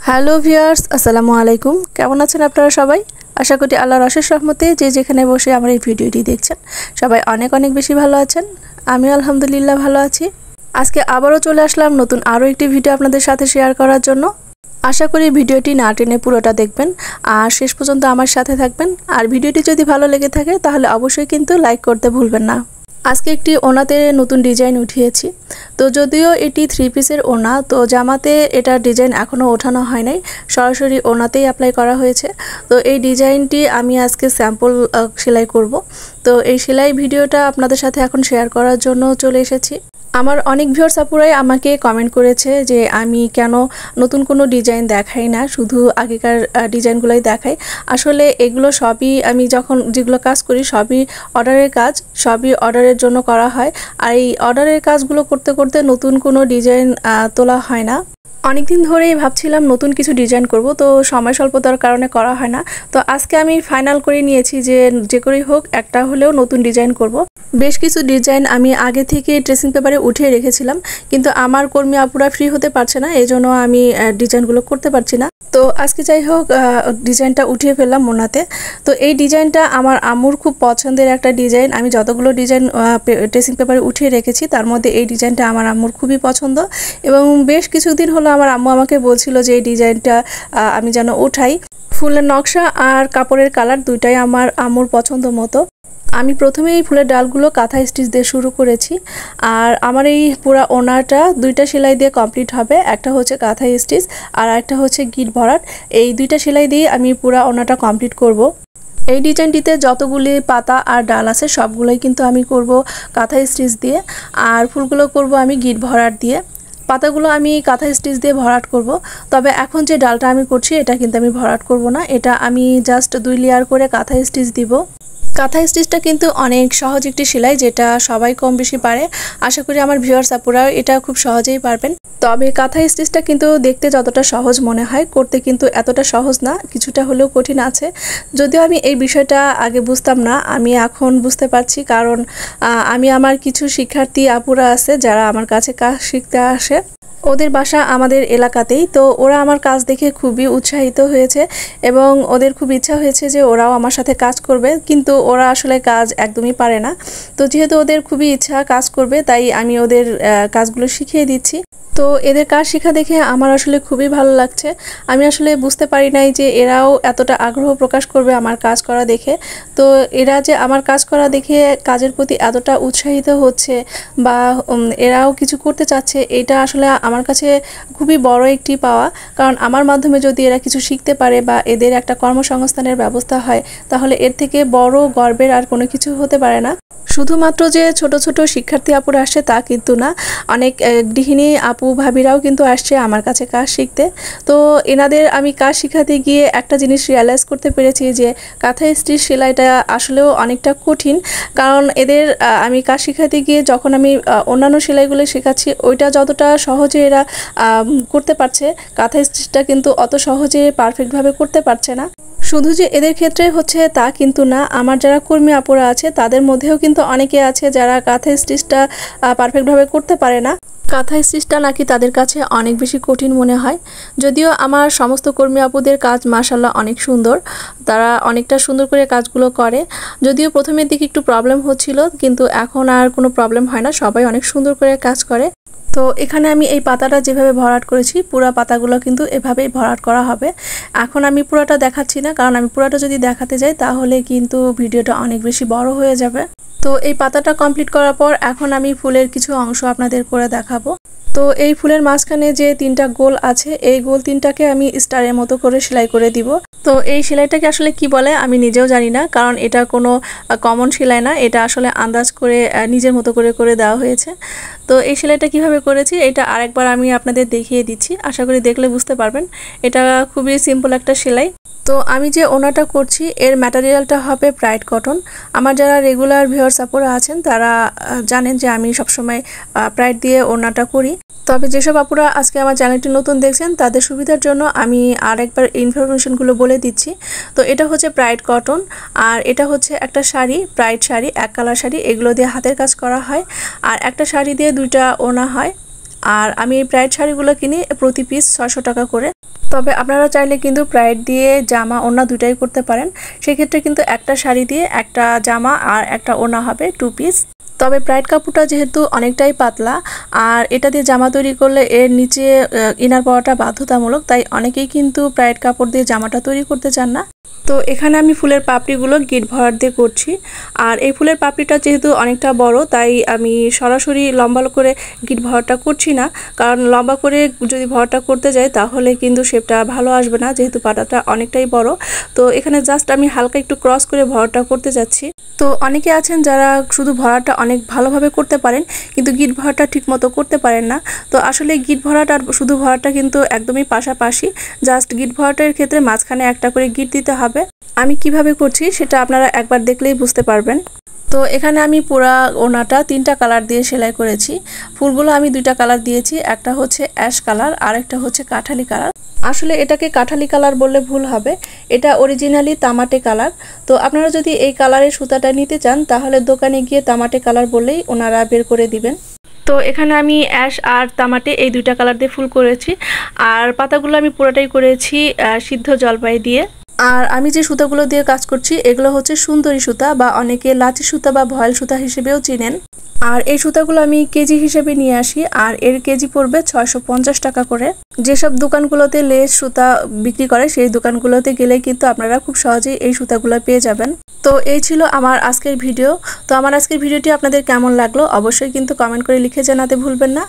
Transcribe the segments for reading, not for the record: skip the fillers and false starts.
Hello viewers, আসসালামু আলাইকুম। কেমন আছেন আপনারা সবাই? আশা করি আল্লাহর অশেষ রহমতে যে যেখানে বসে আমার এই ভিডিওটি দেখছেন সবাই অনেক অনেক বেশি ভালো আছেন। আমি আলহামদুলিল্লাহ ভালো আছি। আজকে আবারও চলে আসলাম নতুন আরও একটি ভিডিও আপনাদের সাথে শেয়ার করার জন্য। আশা করি ভিডিওটি না টেনে পুরোটা দেখবেন আর শেষ পর্যন্ত আমার সাথে থাকবেন। আর ভিডিওটি যদি ভালো লেগে থাকে তাহলে অবশ্যই কিন্তু লাইক করতে ভুলবেন না। আজকে একটি ওনাতে নতুন ডিজাইন উঠিয়েছি। তো যদিও এটি 3 পিসের ওনা, তো জামাতে এটার ডিজাইন এখনও ওঠানো হয় নাই, সরাসরি ওনাতেই অ্যাপ্লাই করা হয়েছে। তো এই ডিজাইনটি আমি আজকে স্যাম্পল সেলাই করব। তো এই সেলাই ভিডিওটা আপনাদের সাথে এখন শেয়ার করার জন্য চলে এসেছি। আমার অনেক ভিউয়ার্স আপুরাই আমাকে কমেন্ট করেছে যে আমি কেন নতুন কোনো ডিজাইন দেখাই না, শুধু আগেকার ডিজাইনগুলোই দেখাই। আসলে এগুলো সবই আমি যখন যেগুলো কাজ করি সবই অর্ডারের কাজ, সবই অর্ডারের জন্য করা হয়। আর এই অর্ডারের কাজগুলো করতে করতে নতুন কোনো ডিজাইন তোলা হয় না। অনেকদিন ধরেই ভাবছিলাম নতুন কিছু ডিজাইন করব, তো সময় স্বল্পতার কারণে করা হয় না। তো আজকে আমি ফাইনাল করে নিয়েছি যে করেই হোক একটা হলেও নতুন ডিজাইন করব। বেশ কিছু ডিজাইন আমি আগে থেকে ড্রেসিং পেপারে উঠিয়ে রেখেছিলাম, কিন্তু আমার কর্মী আপুরা ফ্রি হতে পারছে না, এই জন্য আমি ডিজাইনগুলো করতে পারছি না। তো আজকে যাই হোক ডিজাইনটা উঠিয়ে ফেললাম মোনাতে। তো এই ডিজাইনটা আমার আম্মুর খুব পছন্দের একটা ডিজাইন। আমি যতগুলো ডিজাইন ড্রেসিং পেপারে উঠিয়ে রেখেছি তার মধ্যে এই ডিজাইনটা আমার আম্মুর খুবই পছন্দ, এবং বেশ কিছুদিন হলো আমার আম্মু আমাকে বলছিল যে এই ডিজাইনটা আমি যেন উঠাই। ফুলের নকশা আর কাপড়ের কালার দুইটাই আমার আম্মুর পছন্দ মতো। আমি প্রথমে এই ফুলের ডালগুলো কাঁথা স্টিচ দিয়ে শুরু করেছি। আর আমার এই পুরো ওনাটা দুইটা সেলাই দিয়ে কমপ্লিট হবে। একটা হচ্ছে কাঁথা স্টিচ আর একটা হচ্ছে গিট ভরাট। এই দুইটা সেলাই দিয়ে আমি পুরো ওনাটা কমপ্লিট করব। এই ডিজাইনটিতে যতগুলি পাতা আর ডাল আছে সবগুলোই কিন্তু আমি করব কাঁথা স্টিচ দিয়ে, আর ফুলগুলো করব আমি গিট ভরাট দিয়ে। পাতাগুলো আমি কাঁথা স্টিচ দিয়ে ভরাট করব। তবে এখন যে ডালটা আমি করছি এটা কিন্তু আমি ভরাট করব না, এটা আমি জাস্ট 2 লেয়ার করে কাঁথা স্টিচ দিব। কাঁথা স্টিচটা কিন্তু অনেক সহজ একটি সেলাই, যেটা সবাই কম বেশি পারে। আশা করি আমার ভিউয়ার্স আপুরাও এটা খুব সহজেই পারবেন। তবে কাঁথা স্টিচটা কিন্তু দেখতে যতটা সহজ মনে হয়, করতে কিন্তু এতটা সহজ না, কিছুটা হলেও কঠিন আছে। যদিও আমি এই বিষয়টা আগে বুঝতাম না, আমি এখন বুঝতে পারছি। কারণ আমি আমার কিছু শিক্ষার্থী আপুরা আছে যারা আমার কাছে কাজ শিখতে আসে, ওদের বাসা আমাদের এলাকাতেই। তো ওরা আমার কাজ দেখে খুবই উৎসাহিত হয়েছে এবং ওদের খুব ইচ্ছা হয়েছে যে ওরাও আমার সাথে কাজ করবে, কিন্তু ওরা আসলে কাজ একদমই পারে না। তো যেহেতু ওদের খুবই ইচ্ছা কাজ করবে, তাই আমি ওদের কাজগুলো শিখিয়ে দিচ্ছি। তো এদের কাজ শেখা দেখে আমার আসলে খুবই ভালো লাগছে। আমি আসলে বুঝতে পারি নাই যে এরাও এতটা আগ্রহ প্রকাশ করবে আমার কাজ করা দেখে। তো এরা যে আমার কাজ করা দেখে কাজের প্রতি এতটা উৎসাহিত হচ্ছে বা এরাও কিছু করতে চাচ্ছে, এটা আসলে আমার কাছে খুবই বড় একটি পাওয়া। কারণ আমার মাধ্যমে যদি এরা কিছু শিখতে পারে বা এদের একটা কর্মসংস্থানের ব্যবস্থা হয়, তাহলে এর থেকে বড় গর্বের আর কোনো কিছু হতে পারে না। শুধুমাত্র যে ছোট ছোট শিক্ষার্থী আপুরা আসছে তা কিন্তু না, অনেক গৃহিণী আপু ভাবিরাও কিন্তু আসছে আমার কাছে কাজ শিখতে। তো এনাদের আমি কাজ শেখাতে গিয়ে একটা জিনিস রিয়ালাইজ করতে পেরেছি যে কাঁথা স্টিচ সেলাইটা আসলেও অনেকটা কঠিন। কারণ এদের আমি কাজ শেখাতে গিয়ে যখন আমি অন্যান্য সেলাইগুলো শেখাচ্ছি ওইটা যতটা সহজে এরা করতে পারছে, কাঁথা স্টিচটা কিন্তু অত সহজে পারফেক্টভাবে করতে পারছে না। শুধু যে এদের ক্ষেত্রে হচ্ছে তা কিন্তু না, আমার যারা কর্মী আপুরা আছে তাদের মধ্যেও কিন্তু অনেকে আছে যারা কাঁথা স্টিচটা পারফেক্টভাবে করতে পারে না। কাঁথা স্টিচটা নাকি তাদের কাছে অনেক বেশি কঠিন মনে হয়। যদিও আমার সমস্ত কর্মী আপুদের কাজ মাশাআল্লাহ অনেক সুন্দর, তারা অনেকটা সুন্দর করে কাজগুলো করে। যদিও প্রথমের দিকে একটু প্রবলেম হচ্ছিল, কিন্তু এখন আর কোনো প্রবলেম হয় না, সবাই অনেক সুন্দর করে কাজ করে। তো এখানে আমি এই পাতাটা যেভাবে ভরাট করেছি পুরো পাতাগুলো কিন্তু এভাবেই ভরাট করা হবে। এখন আমি পুরোটা দেখাচ্ছি না, কারণ আমি পুরোটা যদি দেখাতে যাই তাহলে কিন্তু ভিডিওটা অনেক বেশি বড় হয়ে যাবে। তো এই পাতাটা কমপ্লিট করার পর এখন আমি ফুলের কিছু অংশ আপনাদের করে দেখাবো। তো এই ফুলের মাঝখানে যে 3টা গোল আছে, এই গোল 3টাকে আমি স্টারের মতো করে সেলাই করে দিব। তো এই সেলাইটাকে আসলে কি বলে আমি নিজেও জানি না, কারণ এটা কোনো কমন সেলাই না, এটা আসলে আন্দাজ করে নিজের মতো করে করে দেওয়া হয়েছে। তো এই সেলাইটা কিভাবে করেছি এটা আরেকবার আমি আপনাদের দেখিয়ে দিচ্ছি, আশা করি দেখলে বুঝতে পারবেন। এটা খুবই সিম্পল একটা সেলাই। তো আমি যে ওনাটা করছি এর ম্যাটেরিয়ালটা হবে ব্রাইট কটন। আমার যারা রেগুলার ভিউয়ার্স আপুরা আছেন তারা জানেন যে আমি সবসময় ব্রাইট দিয়ে ওনাটা করি। তবে যেসব আপুরা আজকে আমার চ্যানেলটি নতুন দেখছেন তাদের সুবিধার জন্য আমি আরেকবার ইনফরমেশনগুলো বলে দিচ্ছি। তো এটা হচ্ছে ব্রাইট কটন, আর এটা হচ্ছে একটা শাড়ি, ব্রাইট শাড়ি, এক কালার শাড়ি, এগুলো দিয়ে হাতের কাজ করা হয়। আর একটা শাড়ি দিয়ে 2টা ওনা হয়। আর আমি এই ব্রাইট শাড়িগুলো কিনি প্রতি পিস 600 টাকা করে। তবে আপনারা চাইলে কিন্তু প্রাইড দিয়ে জামা ওড়না দুটাই করতে পারেন। সেক্ষেত্রে কিন্তু একটা শাড়ি দিয়ে একটা জামা আর একটা ওড়না হবে 2 পিস। তবে প্রাইড কাপড়টা যেহেতু অনেকটাই পাতলা আর এটা দিয়ে জামা তৈরি করলে এর নিচে ইনার পাওয়াটা বাধ্যতামূলক, তাই অনেকেই কিন্তু প্রাইড কাপড় দিয়ে জামাটা তৈরি করতে চান না। তো এখানে আমি ফুলের পাপড়িগুলো গিট ভরাট দিয়ে করছি। আর এই ফুলের পাপড়িটা যেহেতু অনেকটা বড়, তাই আমি সরাসরি লম্বা করে গিট ভরাটটা করছি না, কারণ লম্বা করে যদি ভরাটটা করতে যাই তাহলে কিন্তু শেপটা ভালো আসবে না, যেহেতু পাতাটা অনেকটাই বড়। তো এখানে জাস্ট আমি হালকা একটু ক্রস করে ভরাটটা করতে যাচ্ছি। তো অনেকে আছেন যারা শুধু ভরাটটা অনেক ভালোভাবে করতে পারেন কিন্তু গিট ভরাটটা ঠিক মতো করতে পারেন না। তো আসলে গিট ভরাট আর শুধু ভরাটটা কিন্তু একদমই পাশাপাশি। জাস্ট গিট ভরাটের ক্ষেত্রে মাঝখানে একটা করে গিট দিতে হবে। আমি কিভাবে করছি সেটা আপনারা একবার দেখলেই বুঝতে পারবেন। তো এখানে আমি পুরা ওড়নাটা 3টা কালার দিয়ে সেলাই করেছি। ফুলগুলো আমি 2টা কালার দিয়েছি, একটা হচ্ছে অ্যাশ কালার আর একটা হচ্ছে কাঠালি কালার। আসলে এটাকে কাঠালি কালার বললে ভুল হবে, এটা অরিজিনালি তামাটে কালার। তো আপনারা যদি এই কালারের সুতাটা নিতে চান তাহলে দোকানে গিয়ে তামাটে কালার বললেই ওনারা বের করে দিবেন। তো এখানে আমি অ্যাশ আর তামাটে এই 2টা কালার দিয়ে ফুল করেছি। আর পাতাগুলো আমি পুরোটাই করেছি সিদ্ধ জলপাই দিয়ে। আর আমি যে সুতাগুলো দিয়ে কাজ করছি এগুলো হচ্ছে সুন্দরী সুতা, বা অনেকে লাচি সুতা বা ভয়েল সুতা হিসেবেও চিনেন। আর এই সুতাগুলো আমি কেজি হিসেবে নিয়ে আসি, আর এর কেজি পড়বে 650 টাকা করে। যেসব দোকানগুলোতে লেস সুতা বিক্রি করে সেই দোকানগুলোতে গেলে কিন্তু আপনারা খুব সহজেই এই সুতাগুলো পেয়ে যাবেন। তো এই ছিল আমার আজকের ভিডিও। তো আমার আজকের ভিডিওটি আপনাদের কেমন লাগলো অবশ্যই কিন্তু কমেন্ট করে লিখে জানাতে ভুলবেন না।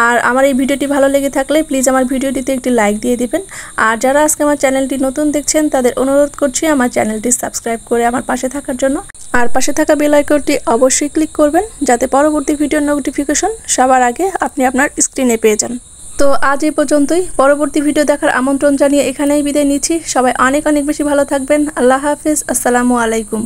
আর আমার এই ভিডিওটি ভালো লেগে থাকলে প্লিজ আমার ভিডিওটিতে একটি লাইক দিয়ে দিবেন। আর যারা আজকে আমার চ্যানেলটি নতুন দেখছেন তাদের অনুরোধ করছি আমার চ্যানেলটি সাবস্ক্রাইব করে আমার পাশে থাকার জন্য। আর পাশে থাকা বেল আইকনটি অবশ্যই ক্লিক করবেন যাতে পরবর্তী ভিডিওর নোটিফিকেশন সবার আগে আপনি আপনার স্ক্রিনে পেয়ে যান। তো আজ এই পর্যন্তই। পরবর্তী ভিডিও দেখার আমন্ত্রণ জানিয়ে এখানেই বিদায় নিচ্ছি। সবাই অনেক অনেক বেশি ভালো থাকবেন। আল্লাহ হাফেজ। আসসালামু আলাইকুম।